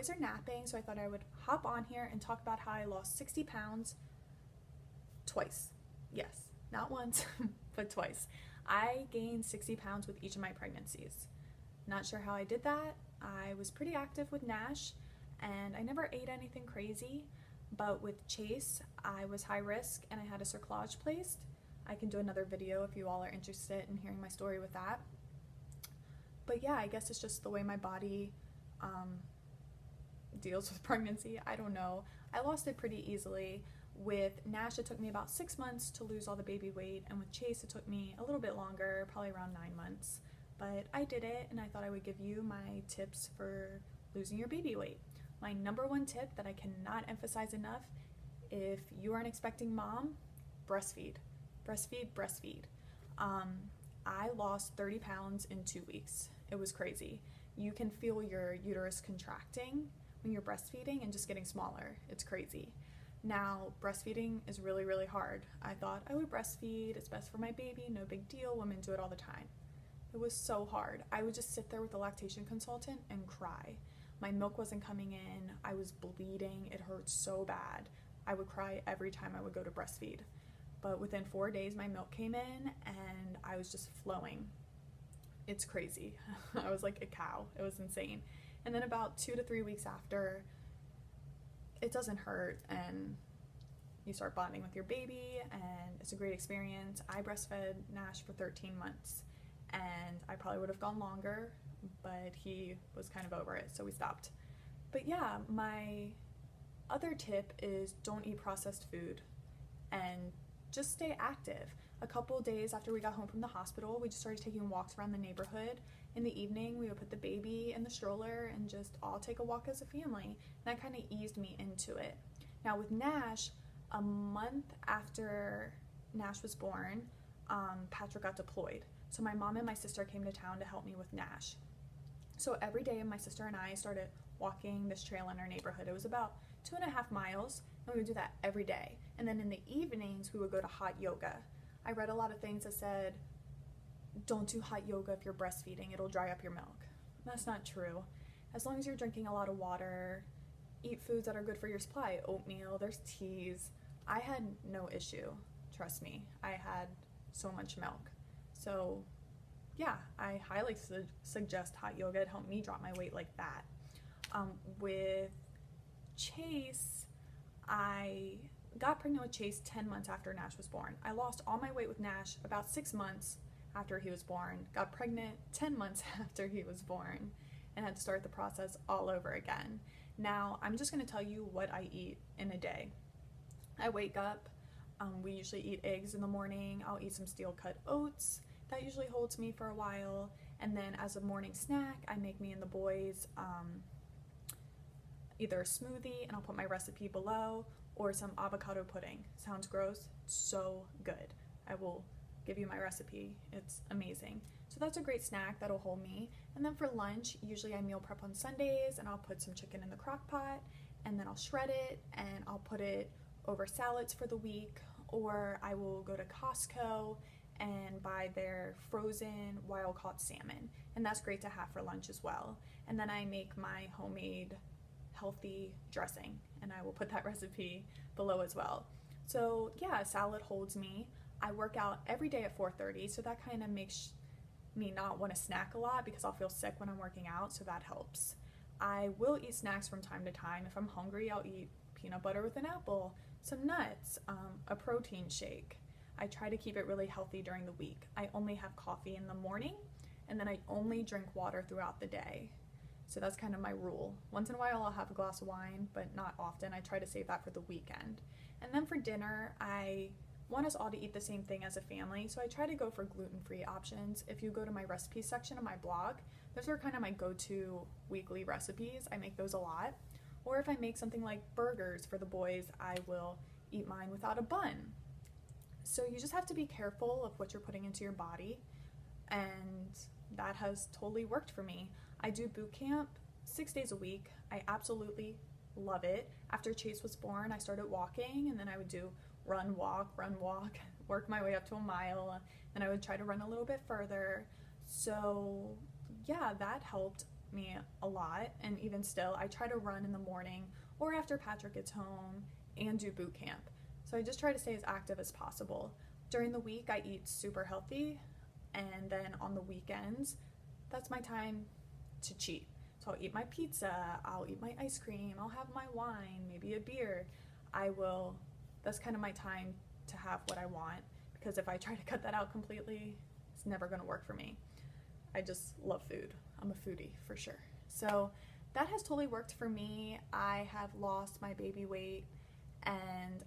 boys are napping, so I thought I would hop on here and talk about how I lost 60 pounds twice. Yes, not once, but twice. I gained 60 pounds with each of my pregnancies. Not sure how I did that. I was pretty active with Nash, and I never ate anything crazy, but with Chase, I was high risk and I had a cerclage placed. I can do another video if you all are interested in hearing my story with that. But yeah, I guess it's just the way my body deals with pregnancy. I don't know. I lost it pretty easily. With Nash, it took me about 6 months to lose all the baby weight, and with Chase, it took me a little bit longer, probably around 9 months. But I did it, and I thought I would give you my tips for losing your baby weight. My number one tip that I cannot emphasize enough: if you are an expecting mom, breastfeed. Breastfeed, breastfeed. I lost 30 pounds in 2 weeks. It was crazy. You can feel your uterus contracting when you're breastfeeding and just getting smaller. It's crazy. Now, breastfeeding is really, really hard. I thought I would breastfeed, it's best for my baby, no big deal, women do it all the time. It was so hard. I would just sit there with the lactation consultant and cry. My milk wasn't coming in, I was bleeding, it hurt so bad. I would cry every time I would go to breastfeed. But within 4 days, my milk came in and I was just flowing. It's crazy. I was like a cow. It was insane. And then about 2 to 3 weeks after, it doesn't hurt and you start bonding with your baby and it's a great experience. I breastfed Nash for 13 months and I probably would have gone longer, but he was kind of over it, so we stopped. But yeah, my other tip is don't eat processed food and just stay active. A couple days after we got home from the hospital, we just started taking walks around the neighborhood. In the evening, we would put the baby in the stroller and just all take a walk as a family. And that kind of eased me into it. Now with Nash, a month after Nash was born, Patrick got deployed. So my mom and my sister came to town to help me with Nash. So every day, my sister and I started walking this trail in our neighborhood. It was about 2.5 miles, and we would do that every day. And then in the evenings, we would go to hot yoga. I read a lot of things that said, don't do hot yoga if you're breastfeeding, it'll dry up your milk. That's not true. As long as you're drinking a lot of water, eat foods that are good for your supply, oatmeal, there's teas. I had no issue, trust me. I had so much milk. So yeah, I highly suggest hot yoga. It helped me drop my weight like that. With Chase, I got pregnant with Chase 10 months after Nash was born. I lost all my weight with Nash about 6 months after he was born, got pregnant 10 months after he was born, and had to start the process all over again. Now, I'm just gonna tell you what I eat in a day. I wake up, we usually eat eggs in the morning, I'll eat some steel cut oats, that usually holds me for a while, and then as a morning snack, I make me and the boys either a smoothie, and I'll put my recipe below, or some avocado pudding. Sounds gross, so good. I will give you my recipe, it's amazing. So that's a great snack that'll hold me. And then for lunch, usually I meal prep on Sundays and I'll put some chicken in the crock pot and then I'll shred it and I'll put it over salads for the week, or I will go to Costco and buy their frozen wild caught salmon, and that's great to have for lunch as well. And then I make my homemade healthy dressing and I will put that recipe below as well. So yeah, salad holds me. I work out every day at 4:30, so that kind of makes me not want to snack a lot because I'll feel sick when I'm working out, so that helps. I will eat snacks from time to time. If I'm hungry, I'll eat peanut butter with an apple, some nuts, a protein shake. I try to keep it really healthy during the week. I only have coffee in the morning, and then I only drink water throughout the day. So that's kind of my rule. Once in a while I'll have a glass of wine, but not often. I try to save that for the weekend. And then for dinner, I want us all to eat the same thing as a family, so I try to go for gluten-free options. If you go to my recipe section of my blog, those are kind of my go-to weekly recipes. I make those a lot. Or if I make something like burgers for the boys, I will eat mine without a bun. So you just have to be careful of what you're putting into your body, and that has totally worked for me. I do boot camp 6 days a week. I absolutely love it. After Chase was born, I started walking, and then I would do run, walk, work my way up to a mile, and I would try to run a little bit further. So yeah, that helped me a lot, and even still, I try to run in the morning or after Patrick gets home and do boot camp. So I just try to stay as active as possible. During the week, I eat super healthy, and then on the weekends, that's my time to cheat. So I'll eat my pizza, I'll eat my ice cream, I'll have my wine, maybe a beer. That's kind of my time to have what I want, because if I try to cut that out completely, it's never gonna work for me. I just love food. I'm a foodie for sure. So that has totally worked for me. I have lost my baby weight and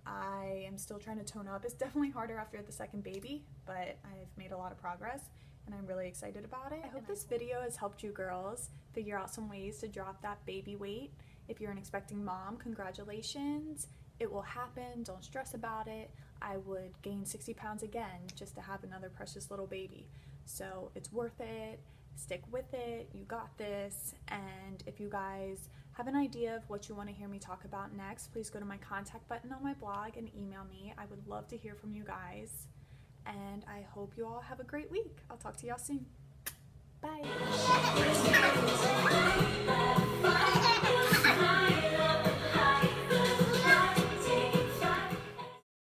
I am still trying to tone up. It's definitely harder after the second baby, but I've made a lot of progress and I'm really excited about it. I hope this video has helped you girls figure out some ways to drop that baby weight. If you're an expecting mom, congratulations. It will happen. Don't stress about it. I would gain 60 pounds again just to have another precious little baby. So it's worth it. Stick with it. You got this. And if you guys have an idea of what you want to hear me talk about next, please go to my contact button on my blog and email me. I would love to hear from you guys. And I hope you all have a great week. I'll talk to y'all soon. Bye.